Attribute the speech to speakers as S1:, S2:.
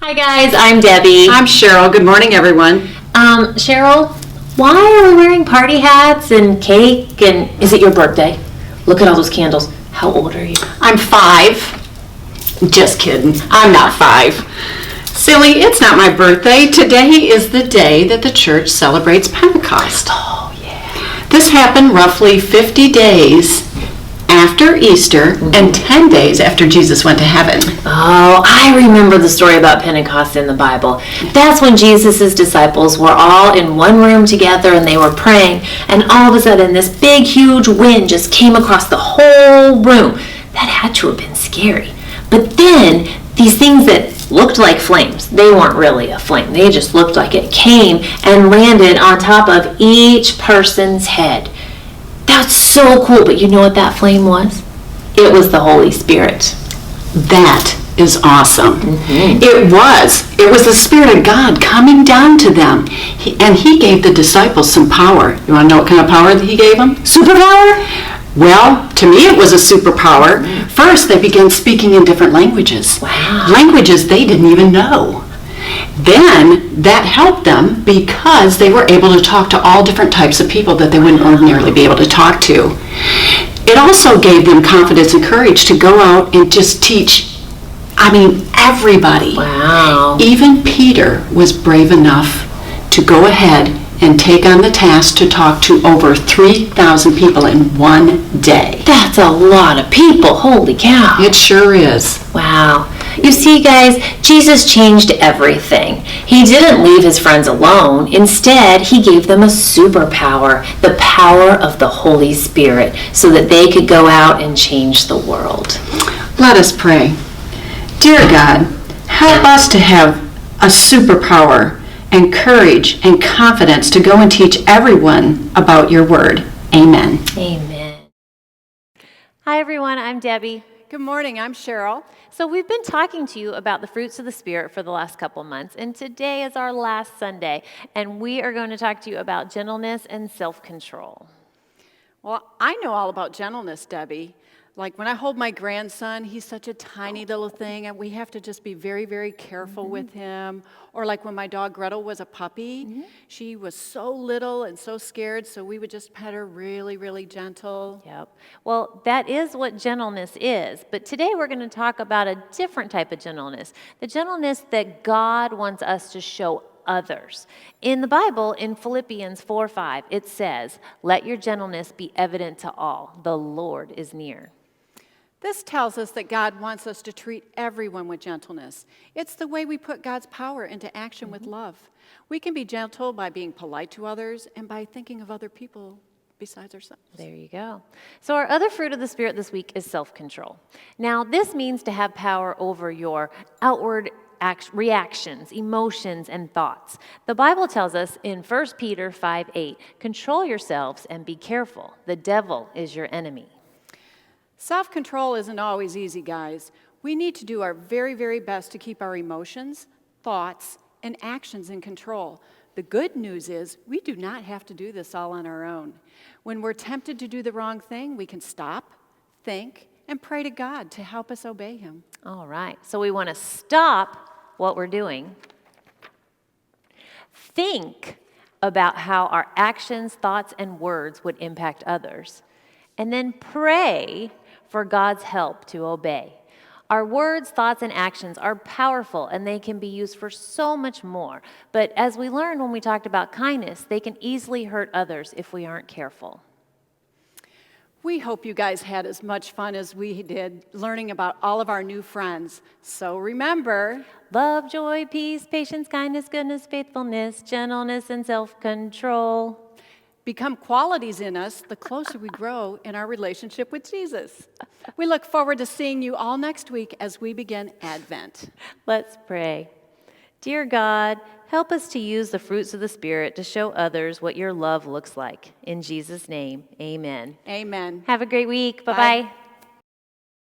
S1: Hi guys, I'm Debbie.
S2: I'm Cheryl. Good morning, everyone.
S1: Cheryl, why are we wearing party hats and cake, and is it your birthday? Look at all those candles. How old are you?
S2: I'm 5. Just kidding. I'm not 5. Silly, it's not my birthday. Today is the day that the church celebrates Pentecost.
S1: Oh, yeah.
S2: This happened roughly 50 days after Easter and 10 days after Jesus went to heaven.
S1: Oh, I remember the story about Pentecost in the Bible. That's when Jesus' disciples were all in one room together and they were praying, and all of a sudden this big, huge wind just came across the whole room. That had to have been scary. But then these things that looked like flames, they weren't really a flame. They just looked like it came and landed on top of each person's head. That's so cool, but you know what that flame was? It was the Holy Spirit.
S2: That is awesome.
S1: Mm-hmm.
S2: It was the Spirit of God coming down to them. And he gave the disciples some power. You want to know what kind of power that he gave them?
S1: Superpower?
S2: Well, to me it was a superpower. First, they began speaking in different languages.
S1: Wow.
S2: Languages they didn't even know. Then that helped them because they were able to talk to all different types of people that they wouldn't ordinarily be able to talk to. It also gave them confidence and courage to go out and just teach, everybody.
S1: Wow.
S2: Even Peter was brave enough to go ahead and take on the task to talk to over 3,000 people in one day.
S1: That's a lot of people. Holy cow.
S2: It sure is.
S1: Wow. You see, guys, Jesus changed everything. He didn't leave his friends alone. Instead, he gave them a superpower, the power of the Holy Spirit, so that they could go out and change the world.
S2: Let us pray. Dear God, help us to have a superpower and courage and confidence to go and teach everyone about your word. Amen.
S1: Amen. Hi, everyone. I'm Debbie.
S3: Good morning, I'm Cheryl.
S1: So we've been talking to you about the fruits of the Spirit for the last couple months, and today is our last Sunday, and we are going to talk to you about gentleness and self-control.
S3: Well, I know all about gentleness, Debbie. Like when I hold my grandson, he's such a tiny little thing, and we have to just be very, very careful with him. Or like when my dog Gretel was a puppy, she was so little and so scared, so we would just pet her really, really gentle.
S1: Yep. Well, that is what gentleness is. But today we're going to talk about a different type of gentleness, the gentleness that God wants us to show others. In the Bible, in Philippians 4:5, it says, "Let your gentleness be evident to all. The Lord is near."
S3: This tells us that God wants us to treat everyone with gentleness. It's the way we put God's power into action with love. We can be gentle by being polite to others and by thinking of other people besides ourselves.
S1: There you go. So our other fruit of the Spirit this week is self-control. Now, this means to have power over your outward reactions, emotions, and thoughts. The Bible tells us in 1 Peter 5:8, "Control yourselves and be careful. The devil is your enemy."
S3: Self-control isn't always easy, guys. We need to do our very, very best to keep our emotions, thoughts, and actions in control. The good news is we do not have to do this all on our own. When we're tempted to do the wrong thing, we can stop, think, and pray to God to help us obey him.
S1: All right. So we want to stop what we're doing. Think about how our actions, thoughts, and words would impact others. And then pray for God's help to obey. Our words, thoughts, and actions are powerful, and they can be used for so much more. But as we learned when we talked about kindness, they can easily hurt others if we aren't careful.
S3: We hope you guys had as much fun as we did learning about all of our new friends. So remember,
S1: love, joy, peace, patience, kindness, goodness, faithfulness, gentleness, and self-control
S3: become qualities in us the closer we grow in our relationship with Jesus. We look forward to seeing you all next week as we begin Advent.
S1: Let's pray. Dear God, help us to use the fruits of the Spirit to show others what your love looks like. In Jesus' name, amen.
S3: Amen.
S1: Have a great week. Bye-bye.
S3: Bye.